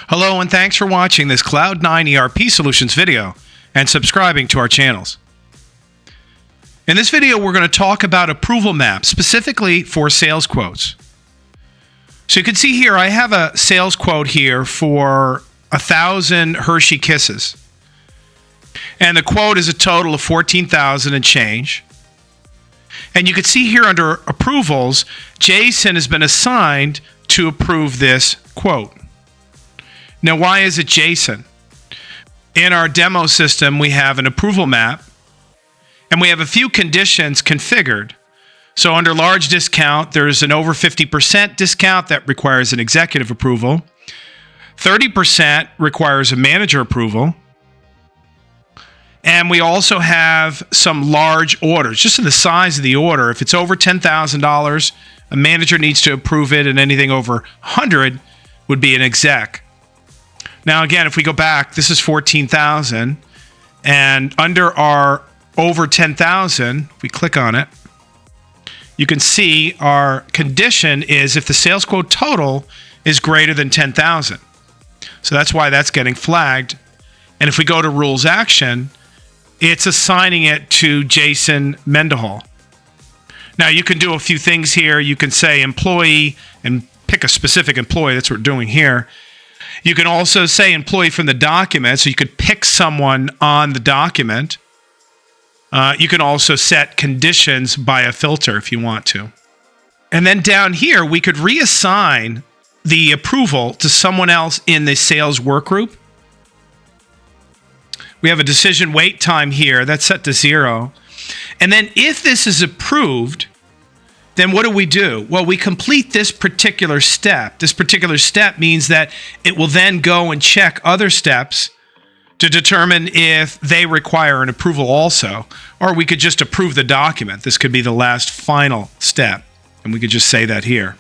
Hello and thanks for watching this Cloud9 ERP Solutions video and subscribing to our channels. In this video, we're going to talk about approval maps, specifically for sales quotes. So you can see here, I have a sales quote here for 1,000 Hershey Kisses. And the quote is a total of 14,000 and change. And you can see here under approvals, Jason has been assigned to approve this quote. Now, why is it Jason? In our demo system, we have an approval map, and we have a few conditions configured. So under large discount, there's an over 50% discount that requires an executive approval. 30% requires a manager approval. And we also have some large orders, just in the size of the order. If it's over $10,000, a manager needs to approve it, and anything over 100 would be an exec. Now, again, if we go back, this is 14,000, and under our over 10,000, if we click on it, you can see our condition is if the sales quote total is greater than 10,000. So that's why that's getting flagged. And if we go to rules action, it's assigning it to Jason Mendenhall. Now, you can do a few things here. You can say employee and pick a specific employee. That's what we're doing here. You can also say employee from the document, so you could pick someone on the document. You can also set conditions by a filter if you want to. And then down here, we could reassign the approval to someone else in the sales work group. We have a decision wait time here. That's set to 0. And then if this is approved, then what do? Well, we complete this particular step. This particular step means that it will then go and check other steps to determine if they require an approval also. Or we could just approve the document. This could be the last final step. And we could just say that here.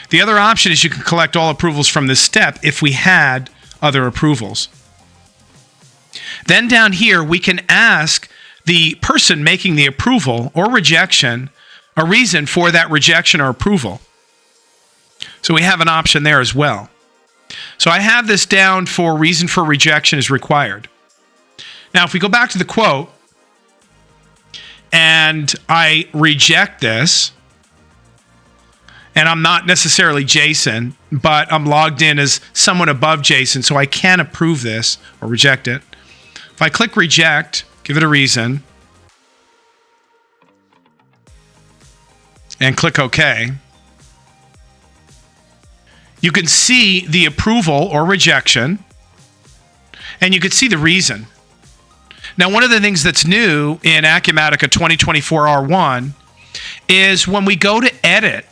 The other option is you can collect all approvals from this step if we had other approvals. Then down here, we can ask the person making the approval or rejection a reason for that rejection or approval. So we have an option there as well. So I have this down for reason for rejection is required. Now, if we go back to the quote and I reject this, and I'm not necessarily Jason, but I'm logged in as someone above Jason, so I can approve this or reject it. If I click reject, give it a reason, and click OK, you can see the approval or rejection, and you can see the reason. Now, one of the things that's new in Acumatica 2024 R1 is when we go to edit,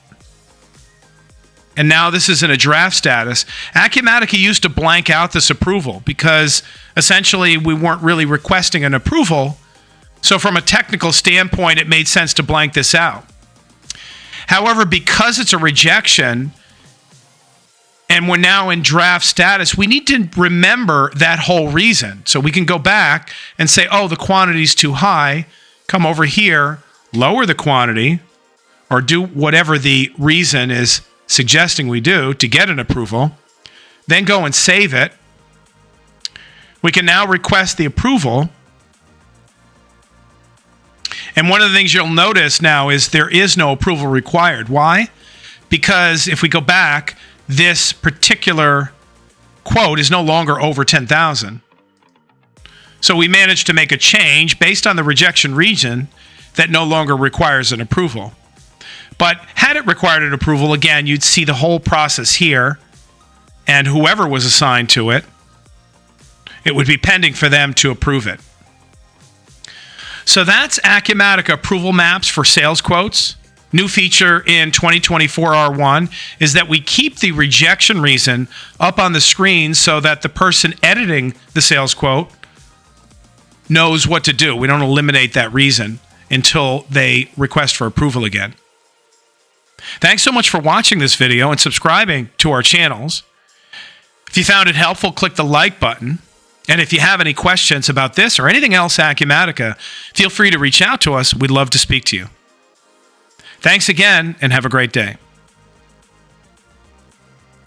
and now this is in a draft status, Acumatica used to blank out this approval because essentially we weren't really requesting an approval. So from a technical standpoint, it made sense to blank this out. However, because it's a rejection and we're now in draft status, we need to remember that whole reason. So we can go back and say, oh, the quantity's too high. Come over here, lower the quantity, or do whatever the reason is suggesting we do to get an approval, then go and save it. We can now request the approval. And one of the things you'll notice now is there is no approval required. Why? Because if we go back, this particular quote is no longer over 10,000. So we managed to make a change based on the rejection region that no longer requires an approval. But had it required an approval, again, you'd see the whole process here, and whoever was assigned to it, it would be pending for them to approve it. So that's Acumatica approval maps for sales quotes. New feature in 2024 R1 is that we keep the rejection reason up on the screen so that the person editing the sales quote knows what to do. We don't eliminate that reason until they request for approval again. Thanks so much for watching this video and subscribing to our channels. If you found it helpful, click the like button. And if you have any questions about this or anything else Acumatica, feel free to reach out to us. We'd love to speak to you. Thanks again, and have a great day.